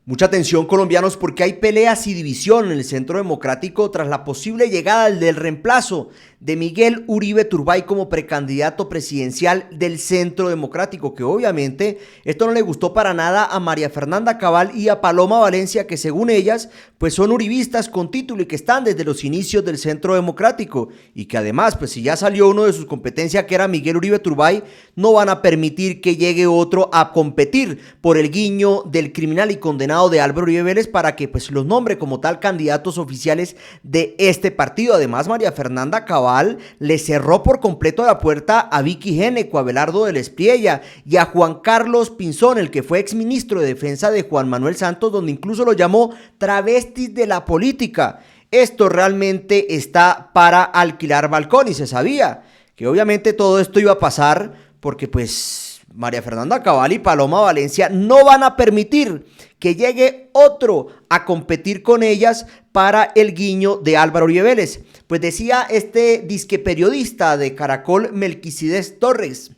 Mucha atención, colombianos, porque hay peleas y división en el Centro Democrático tras la posible llegada del reemplazo de Miguel Uribe Turbay como precandidato presidencial del Centro Democrático, que obviamente esto no le gustó para nada a María Fernanda Cabal y a Paloma Valencia, que según ellas pues son uribistas con título y que están desde los inicios del Centro Democrático, y que además pues si ya salió uno de sus competencias, que era Miguel Uribe Turbay, no van a permitir que llegue otro a competir por el guiño del criminal y condenado de Álvaro Uribe Vélez para que pues los nombre como tal candidatos oficiales de este partido. Además, María Fernanda Cabal le cerró por completo la puerta a Vicky Géneco, a Abelardo del Espriella y a Juan Carlos Pinzón, el que fue exministro de Defensa de Juan Manuel Santos, donde incluso lo llamó travestis de la política. Esto realmente está para alquilar balcón, y se sabía que obviamente todo esto iba a pasar porque pues María Fernanda Cabal y Paloma Valencia no van a permitir que llegue otro a competir con ellas para el guiño de Álvaro Uribe Vélez. Pues decía este disque periodista de Caracol, Melquiades Torres: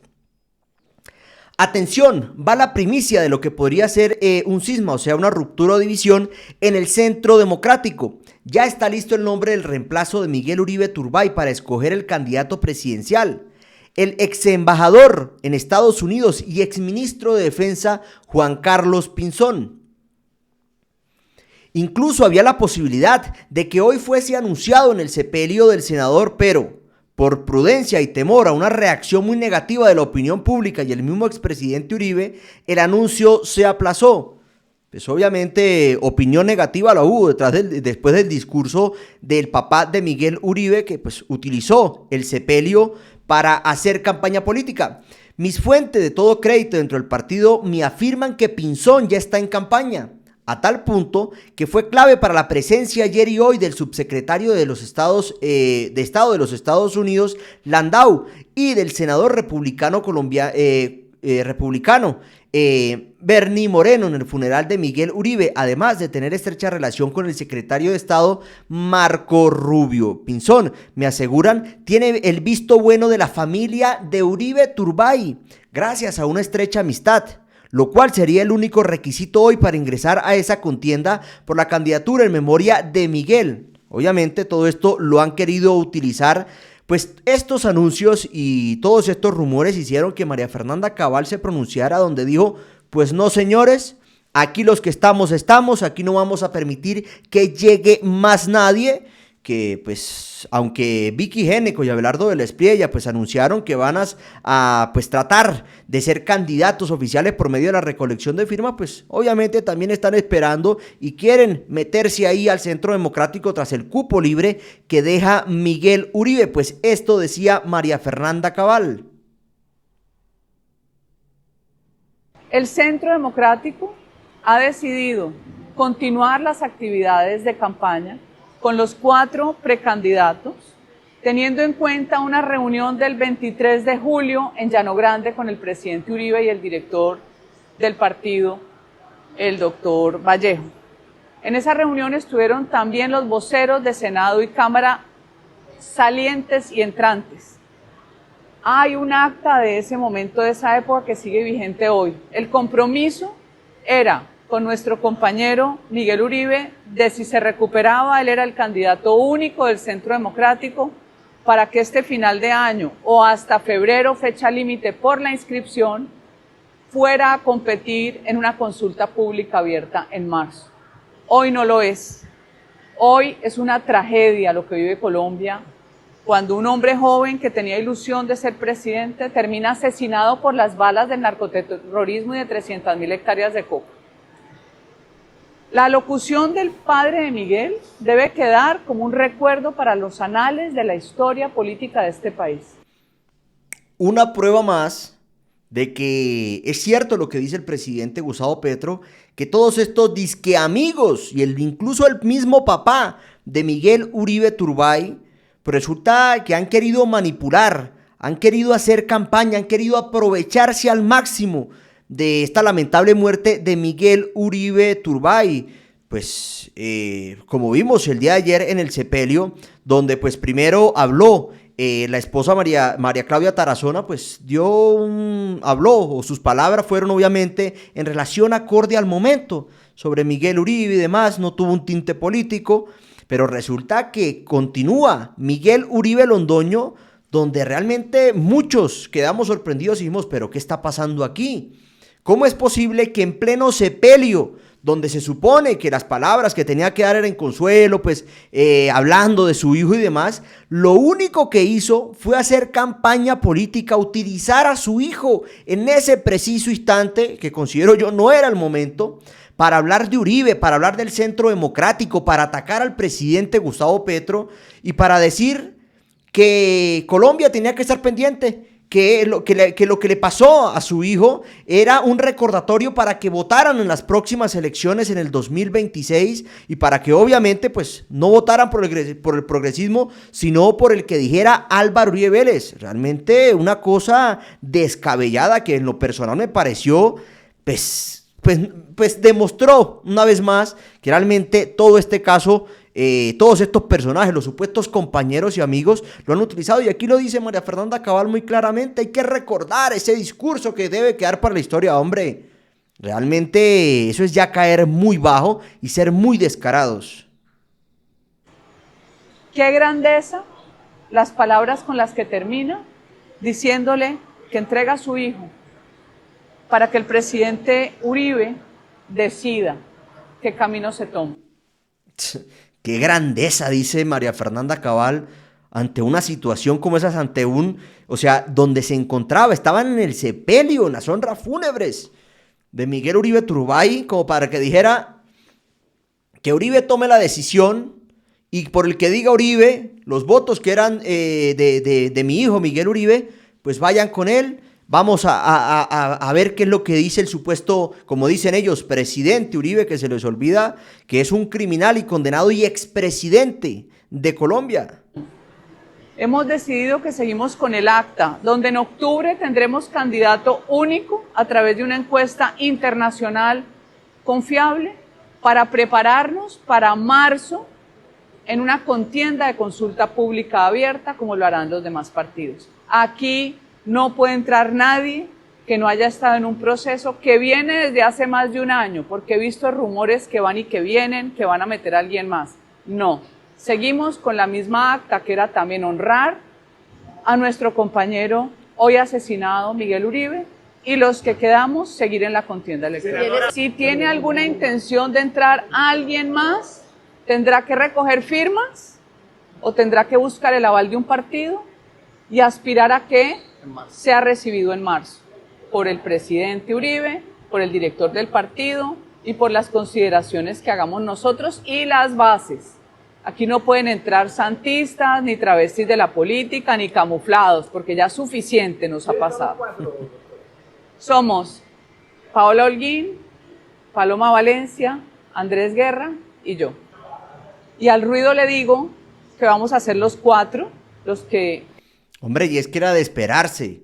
atención, va la primicia de lo que podría ser un cisma, o sea, una ruptura o división en el Centro Democrático. Ya está listo el nombre del reemplazo de Miguel Uribe Turbay para escoger el candidato presidencial. El ex embajador en Estados Unidos y exministro de Defensa, Juan Carlos Pinzón. Incluso había la posibilidad de que hoy fuese anunciado en el sepelio del senador, pero por prudencia y temor a una reacción muy negativa de la opinión pública y el mismo expresidente Uribe, el anuncio se aplazó. Pues obviamente opinión negativa la hubo después del discurso del papá de Miguel Uribe, que pues utilizó el sepelio para hacer campaña política. Mis fuentes de todo crédito dentro del partido me afirman que Pinzón ya está en campaña, a tal punto que fue clave para la presencia ayer y hoy del subsecretario de Estado de los Estados Unidos, Landau, y del senador republicano Bernie Moreno en el funeral de Miguel Uribe, además de tener estrecha relación con el secretario de Estado Marco Rubio. Pinzón, me aseguran, tiene el visto bueno de la familia de Uribe Turbay, gracias a una estrecha amistad, lo cual sería el único requisito hoy para ingresar a esa contienda por la candidatura en memoria de Miguel. Obviamente todo esto lo han querido utilizar. Pues estos anuncios y todos estos rumores hicieron que María Fernanda Cabal se pronunciara, donde dijo: pues no, señores, aquí los que estamos, aquí no vamos a permitir que llegue más nadie. Que pues aunque Vicky Géneco y Abelardo del Espriella pues anunciaron que van a pues tratar de ser candidatos oficiales por medio de la recolección de firmas, pues obviamente también están esperando y quieren meterse ahí al Centro Democrático tras el cupo libre que deja Miguel Uribe. Pues esto decía María Fernanda Cabal. El Centro Democrático ha decidido continuar las actividades de campaña con los 4 precandidatos, teniendo en cuenta una reunión del 23 de julio en Llano Grande con el presidente Uribe y el director del partido, el doctor Vallejo. En esa reunión estuvieron también los voceros de Senado y Cámara salientes y entrantes. Hay un acta de ese momento, de esa época, que sigue vigente hoy. El compromiso era con nuestro compañero Miguel Uribe, de si se recuperaba, él era el candidato único del Centro Democrático, para que este final de año o hasta febrero, fecha límite por la inscripción, fuera a competir en una consulta pública abierta en marzo. Hoy no lo es. Hoy es una tragedia lo que vive Colombia, cuando un hombre joven que tenía ilusión de ser presidente termina asesinado por las balas del narcoterrorismo y de 300.000 hectáreas de coca. La locución del padre de Miguel debe quedar como un recuerdo para los anales de la historia política de este país. Una prueba más de que es cierto lo que dice el presidente Gustavo Petro, que todos estos disque amigos y incluso el mismo papá de Miguel Uribe Turbay, pues resulta que han querido manipular, han querido hacer campaña, han querido aprovecharse al máximo de esta lamentable muerte de Miguel Uribe Turbay. Pues como vimos el día de ayer en el sepelio, donde pues primero habló la esposa María Claudia Tarazona, pues habló, o sus palabras fueron obviamente en relación acorde al momento, sobre Miguel Uribe y demás, no tuvo un tinte político, pero resulta que continúa Miguel Uribe Londoño, donde realmente muchos quedamos sorprendidos y dijimos, pero ¿qué está pasando aquí? ¿Cómo es posible que en pleno sepelio, donde se supone que las palabras que tenía que dar eran en consuelo, pues hablando de su hijo y demás, lo único que hizo fue hacer campaña política, utilizar a su hijo en ese preciso instante, que considero yo no era el momento, para hablar de Uribe, para hablar del Centro Democrático, para atacar al presidente Gustavo Petro y para decir que Colombia tenía que estar pendiente, que lo que le pasó a su hijo era un recordatorio para que votaran en las próximas elecciones en el 2026 y para que obviamente pues no votaran por el progresismo, sino por el que dijera Álvaro Uribe Vélez. Realmente una cosa descabellada que en lo personal me pareció pues demostró una vez más que realmente todo este caso, todos estos personajes, los supuestos compañeros y amigos, lo han utilizado. Y aquí lo dice María Fernanda Cabal muy claramente: hay que recordar ese discurso que debe quedar para la historia. Hombre, realmente eso es ya caer muy bajo y ser muy descarados. Qué grandeza las palabras con las que termina, diciéndole que entrega a su hijo para que el presidente Uribe decida qué camino se toma. Qué grandeza, dice María Fernanda Cabal, ante una situación como esas, donde se encontraba, estaban en el sepelio, en las honras fúnebres de Miguel Uribe Turbay, como para que dijera que Uribe tome la decisión y por el que diga Uribe, los votos que eran de mi hijo Miguel Uribe, pues vayan con él. Vamos a ver qué es lo que dice el supuesto, como dicen ellos, presidente Uribe, que se les olvida que es un criminal y condenado y expresidente de Colombia. Hemos decidido que seguimos con el acta, donde en octubre tendremos candidato único a través de una encuesta internacional confiable para prepararnos para marzo en una contienda de consulta pública abierta, como lo harán los demás partidos. Aquí no puede entrar nadie que no haya estado en un proceso que viene desde hace más de un año, porque he visto rumores que van y que vienen, que van a meter a alguien más. No, seguimos con la misma acta, que era también honrar a nuestro compañero hoy asesinado, Miguel Uribe, y los que quedamos, seguir en la contienda electoral. Si tiene alguna intención de entrar alguien más, tendrá que recoger firmas o tendrá que buscar el aval de un partido y aspirar a que sea recibido en marzo por el presidente Uribe, por el director del partido y por las consideraciones que hagamos nosotros y las bases. Aquí no pueden entrar santistas, ni travestis de la política, ni camuflados, porque ya suficiente nos ha pasado. Somos Paola Holguín, Paloma Valencia, Andrés Guerra y yo. Y al ruido le digo que vamos a ser los cuatro los que... Hombre, y es que era de esperarse.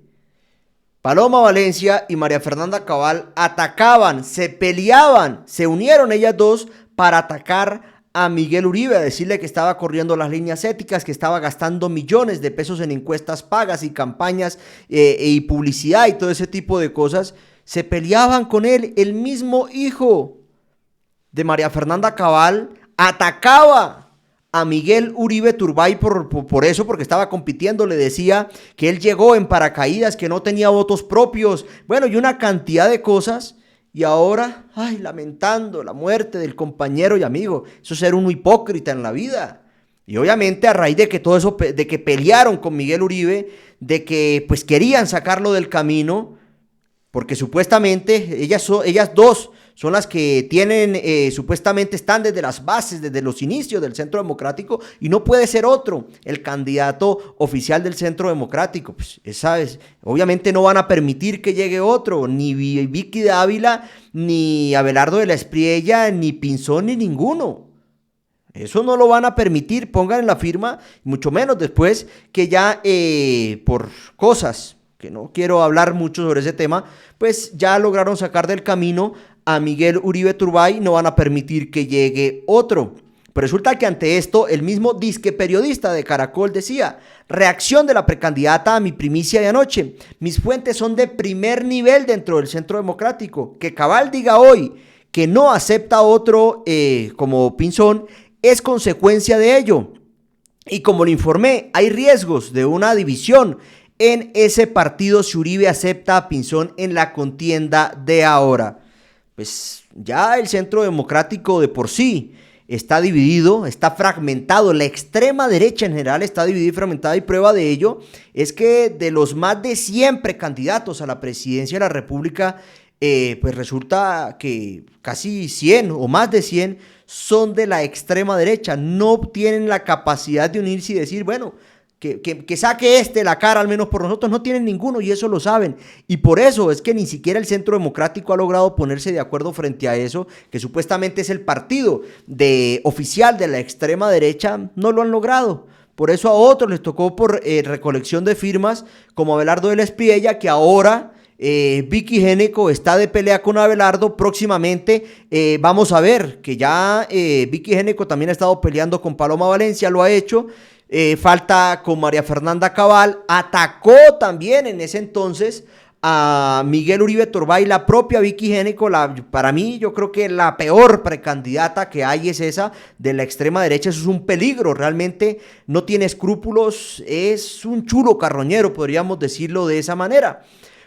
Paloma Valencia y María Fernanda Cabal atacaban, se peleaban, se unieron ellas dos para atacar a Miguel Uribe, a decirle que estaba corriendo las líneas éticas, que estaba gastando millones de pesos en encuestas pagas y campañas y publicidad y todo ese tipo de cosas. Se peleaban con él. El mismo hijo de María Fernanda Cabal atacaba a Miguel Uribe Turbay por eso, porque estaba compitiendo. Le decía que él llegó en paracaídas, que no tenía votos propios, bueno, y una cantidad de cosas. Y ahora, lamentando la muerte del compañero y amigo. Eso es ser uno hipócrita en la vida. Y obviamente a raíz de que todo eso, de que pelearon con Miguel Uribe, de que pues querían sacarlo del camino, porque supuestamente ellas dos son las que tienen, supuestamente están desde las bases, desde los inicios del Centro Democrático, y no puede ser otro el candidato oficial del Centro Democrático. Pues obviamente no van a permitir que llegue otro, ni Vicky de Ávila, ni Abelardo de la Espriella, ni Pinzón, ni ninguno. Eso no lo van a permitir, pongan en la firma, mucho menos después que ya por cosas que no quiero hablar mucho sobre ese tema, pues ya lograron sacar del camino a Miguel Uribe Turbay, no van a permitir que llegue otro. Pero resulta que ante esto, el mismo disque periodista de Caracol decía: reacción de la precandidata a mi primicia de anoche. Mis fuentes son de primer nivel dentro del Centro Democrático. Que Cabal diga hoy que no acepta otro como Pinzón es consecuencia de ello. Y como le informé, hay riesgos de una división en ese partido si Uribe acepta a Pinzón en la contienda de ahora. Pues ya el Centro Democrático de por sí está dividido, está fragmentado. La extrema derecha en general está dividida y fragmentada, y prueba de ello es que de los más de 100 precandidatos a la presidencia de la República, pues resulta que casi 100 o más de 100 son de la extrema derecha. No tienen la capacidad de unirse y decir, bueno, que saque la cara al menos por nosotros. No tienen ninguno, y eso lo saben. Y por eso es que ni siquiera el Centro Democrático ha logrado ponerse de acuerdo frente a eso, que supuestamente es el partido oficial de la extrema derecha. No lo han logrado. Por eso a otros les tocó por recolección de firmas, como Abelardo de la Espriella, que ahora Vicky Génico está de pelea con Abelardo. Próximamente vamos a ver que ya Vicky Génico también ha estado peleando con Paloma Valencia, lo ha hecho. Falta con María Fernanda Cabal. Atacó también en ese entonces a Miguel Uribe Turbay, la propia Vicky Génico. Para mí, yo creo que la peor precandidata que hay es esa de la extrema derecha. Eso es un peligro, realmente no tiene escrúpulos, es un chulo carroñero, podríamos decirlo de esa manera.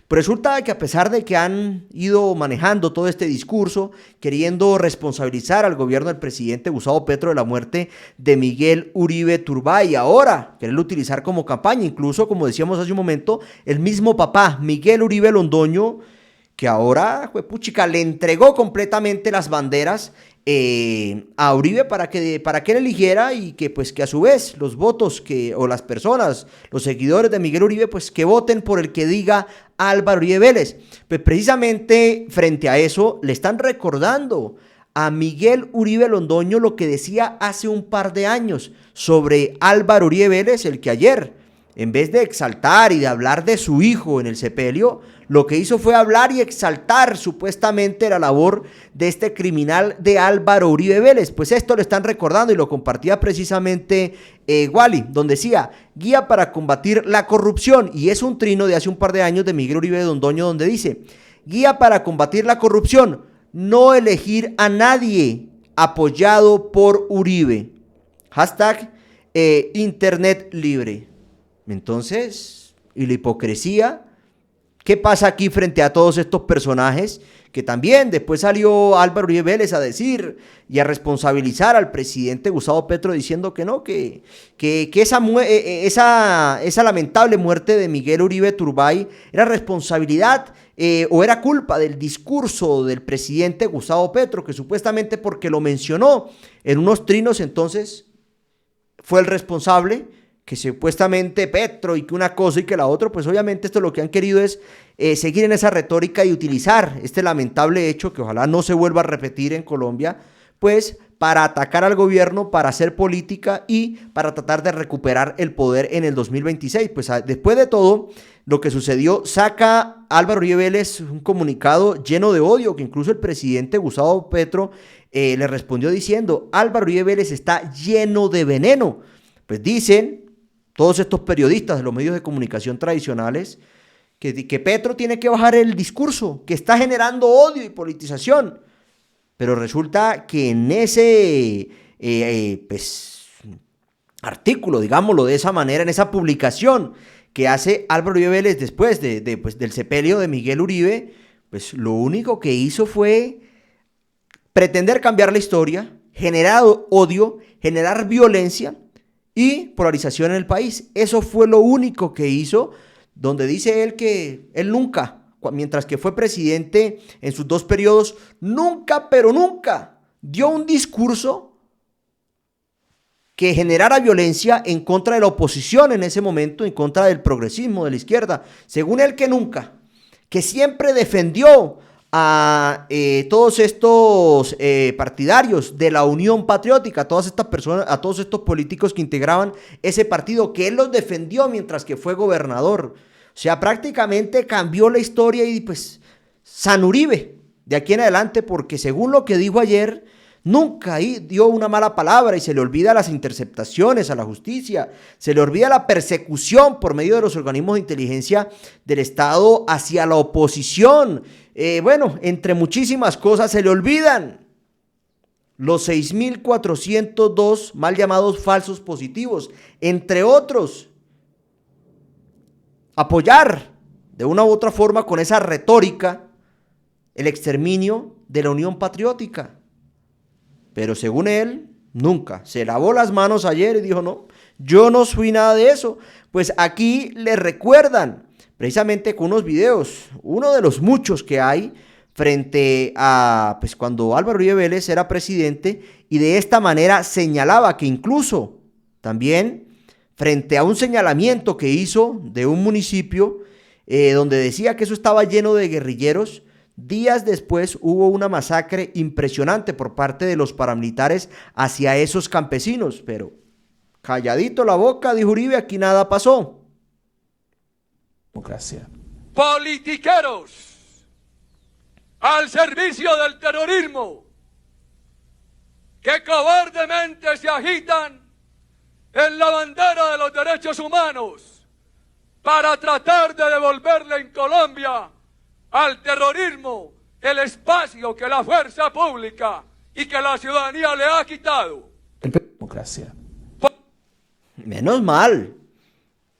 Pero resulta que a pesar de que han ido manejando todo este discurso, queriendo responsabilizar al gobierno del presidente Gustavo Petro de la muerte de Miguel Uribe Turbay, y ahora quererlo utilizar como campaña, incluso, como decíamos hace un momento, el mismo papá, Miguel Uribe Londoño, que ahora, juepuchica, le entregó completamente las banderas a Uribe para que él eligiera, y que pues que a su vez los votos o las personas, los seguidores de Miguel Uribe, pues que voten por el que diga Álvaro Uribe Vélez. Pues precisamente frente a eso le están recordando a Miguel Uribe Londoño lo que decía hace un par de años sobre Álvaro Uribe Vélez, el que ayer, en vez de exaltar y de hablar de su hijo en el sepelio, lo que hizo fue hablar y exaltar supuestamente la labor de este criminal de Álvaro Uribe Vélez. Pues esto lo están recordando, y lo compartía precisamente Wally, donde decía: guía para combatir la corrupción. Y es un trino de hace un par de años de Miguel Uribe Londoño, donde dice: guía para combatir la corrupción, no elegir a nadie apoyado por Uribe. Hashtag Internet libre. Entonces, ¿y la hipocresía? ¿Qué pasa aquí frente a todos estos personajes? Que también después salió Álvaro Uribe Vélez a decir y a responsabilizar al presidente Gustavo Petro, diciendo que no, que esa lamentable muerte de Miguel Uribe Turbay era responsabilidad o era culpa del discurso del presidente Gustavo Petro, que supuestamente porque lo mencionó en unos trinos, entonces fue el responsable, que supuestamente Petro y que una cosa y que la otra. Pues obviamente esto lo que han querido es seguir en esa retórica y utilizar este lamentable hecho, que ojalá no se vuelva a repetir en Colombia, pues para atacar al gobierno, para hacer política y para tratar de recuperar el poder en el 2026. Pues después de todo lo que sucedió, saca Álvaro Uribe Vélez un comunicado lleno de odio, que incluso el presidente Gustavo Petro le respondió diciendo: Álvaro Uribe Vélez está lleno de veneno. Pues dicen todos estos periodistas de los medios de comunicación tradicionales que Petro tiene que bajar el discurso, que está generando odio y politización. Pero resulta que en ese artículo, digámoslo de esa manera, en esa publicación que hace Álvaro Uribe Vélez después del sepelio de Miguel Uribe, pues lo único que hizo fue pretender cambiar la historia, generar odio, generar violencia y polarización en el país. Eso fue lo único que hizo, donde dice él que él nunca, mientras que fue presidente en sus 2 periodos, nunca, pero nunca dio un discurso que generara violencia en contra de la oposición en ese momento, en contra del progresismo, de la izquierda. Según él, que nunca, que siempre defendió a todos estos partidarios de la Unión Patriótica, a todas estas personas, a todos estos políticos que integraban ese partido, que él los defendió mientras que fue gobernador. O sea, prácticamente cambió la historia, y pues San Uribe de aquí en adelante, porque según lo que dijo ayer, Nunca ahí dio una mala palabra y se le olvida las interceptaciones a la justicia, se le olvida la persecución por medio de los organismos de inteligencia del Estado hacia la oposición. Bueno, entre muchísimas cosas se le olvidan los 6.402 mal llamados falsos positivos, entre otros. Apoyar de una u otra forma con esa retórica el exterminio de la Unión Patriótica. Pero según él, nunca. Se lavó las manos ayer y dijo, no, yo no fui nada de eso. Pues aquí le recuerdan, precisamente con unos videos, uno de los muchos que hay, frente a pues cuando Álvaro Uribe Vélez era presidente, y de esta manera señalaba que incluso también frente a un señalamiento que hizo de un municipio donde decía que eso estaba lleno de guerrilleros, días después hubo una masacre impresionante por parte de los paramilitares hacia esos campesinos, pero calladito la boca, dijo Uribe, aquí nada pasó. Democracia. Politiqueros al servicio del terrorismo que cobardemente se agitan en la bandera de los derechos humanos para tratar de devolverle en Colombia al terrorismo el espacio que la fuerza pública y que la ciudadanía le ha quitado. Democracia. Menos mal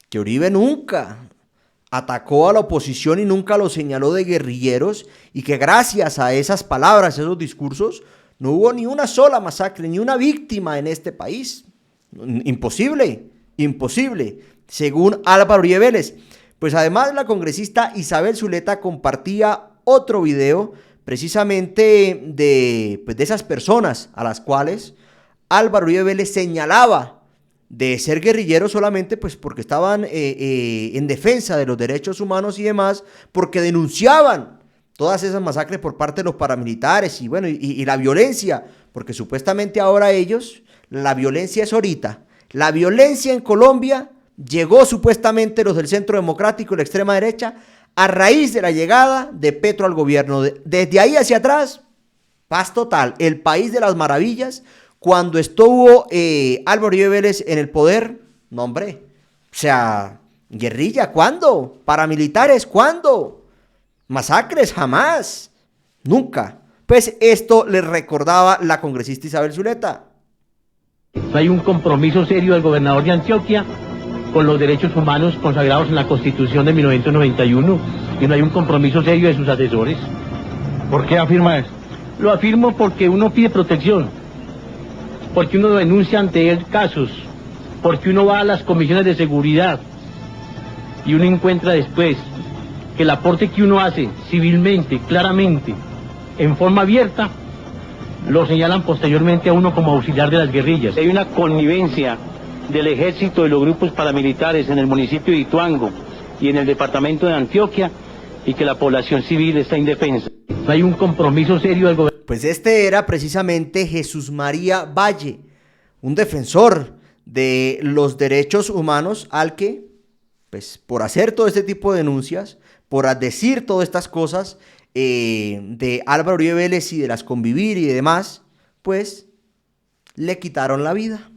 que Uribe nunca atacó a la oposición y nunca lo señaló de guerrilleros, y que gracias a esas palabras, esos discursos, no hubo ni una sola masacre, ni una víctima en este país. Imposible, imposible, según Álvaro Uribe Vélez. Pues además la congresista Isabel Zuleta compartía otro video precisamente de esas personas a las cuales Álvaro Uribe Vélez señalaba de ser guerrilleros solamente pues porque estaban en defensa de los derechos humanos y demás, porque denunciaban todas esas masacres por parte de los paramilitares y bueno, y la violencia, porque supuestamente ahora ellos, la violencia es ahorita. La violencia en Colombia llegó supuestamente los del Centro Democrático y la extrema derecha a raíz de la llegada de Petro al gobierno. Desde ahí hacia atrás, paz total, el país de las maravillas. Cuando estuvo Álvaro Uribe Vélez en el poder, no hombre, o sea, guerrilla, ¿cuándo? Paramilitares, ¿cuándo? Masacres, jamás, nunca. Pues esto le recordaba la congresista Isabel Zuleta. No hay un compromiso serio del gobernador de Antioquia con los derechos humanos consagrados en la Constitución de 1991 y no hay un compromiso serio de sus asesores. ¿Por qué afirma eso? Lo afirmo porque uno pide protección, porque uno denuncia ante él casos, porque uno va a las comisiones de seguridad y uno encuentra después que el aporte que uno hace civilmente, claramente, en forma abierta, lo señalan posteriormente a uno como auxiliar de las guerrillas. Hay una connivencia del ejército y los grupos paramilitares en el municipio de Ituango y en el departamento de Antioquia y que la población civil está indefensa. No hay un compromiso serio del gobierno. Pues este era precisamente Jesús María Valle, un defensor de los derechos humanos al que, pues por hacer todo este tipo de denuncias, por decir todas estas cosas de Álvaro Uribe Vélez y de las convivir y demás, pues le quitaron la vida.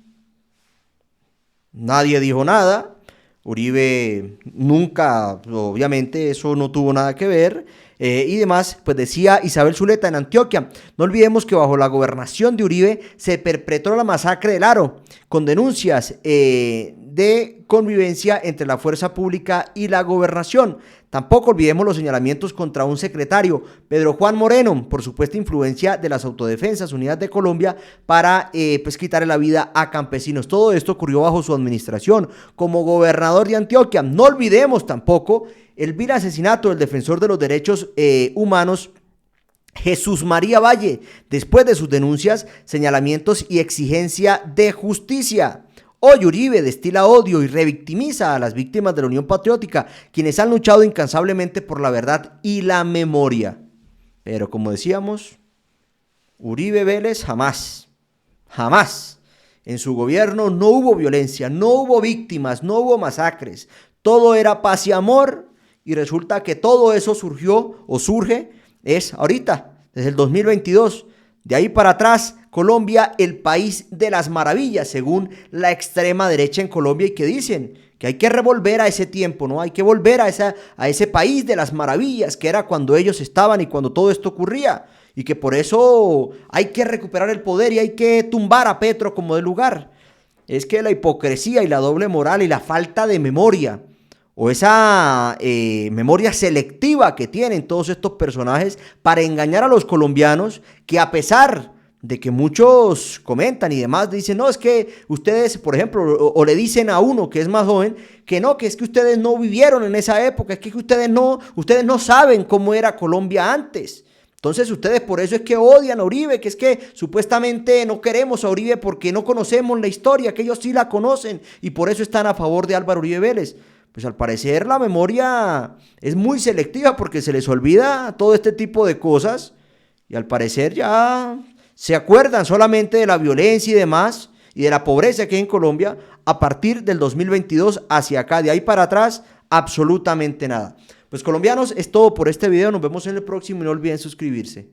Nadie dijo nada, Uribe nunca, obviamente eso no tuvo nada que ver, y demás, pues decía Isabel Zuleta en Antioquia. No olvidemos que bajo la gobernación de Uribe se perpetró la masacre del Aro, con denuncias de convivencia entre la fuerza pública y la gobernación. Tampoco olvidemos los señalamientos contra un secretario, Pedro Juan Moreno, por supuesta influencia de las Autodefensas Unidas de Colombia para pues quitarle la vida a campesinos. Todo esto ocurrió bajo su administración como gobernador de Antioquia. No olvidemos tampoco el vil asesinato del defensor de los derechos humanos Jesús María Valle, después de sus denuncias, señalamientos y exigencia de justicia. Hoy Uribe destila odio y revictimiza a las víctimas de la Unión Patriótica, quienes han luchado incansablemente por la verdad y la memoria. Pero como decíamos, Uribe Vélez jamás, jamás. En su gobierno no hubo violencia, no hubo víctimas, no hubo masacres. Todo era paz y amor, y resulta que todo eso surgió o surge es ahorita, desde el 2022. De ahí para atrás, Colombia el país de las maravillas, según la extrema derecha en Colombia, y que dicen que hay que revolver a ese tiempo, ¿no? Hay que volver a ese país de las maravillas, que era cuando ellos estaban y cuando todo esto ocurría, y que por eso hay que recuperar el poder y hay que tumbar a Petro como de lugar. Es que la hipocresía y la doble moral y la falta de memoria, o esa memoria selectiva que tienen todos estos personajes para engañar a los colombianos, que a pesar de que muchos comentan y demás, dicen, no, es que ustedes, por ejemplo, o le dicen a uno que es más joven, que no, que es que ustedes no vivieron en esa época, es que ustedes no saben cómo era Colombia antes. Entonces ustedes por eso es que odian a Uribe, que es que supuestamente no queremos a Uribe porque no conocemos la historia, que ellos sí la conocen y por eso están a favor de Álvaro Uribe Vélez. Pues al parecer la memoria es muy selectiva porque se les olvida todo este tipo de cosas y al parecer ya se acuerdan solamente de la violencia y demás y de la pobreza que hay en Colombia a partir del 2022 hacia acá. De ahí para atrás, absolutamente nada. Pues colombianos, es todo por este video. Nos vemos en el próximo y no olviden suscribirse.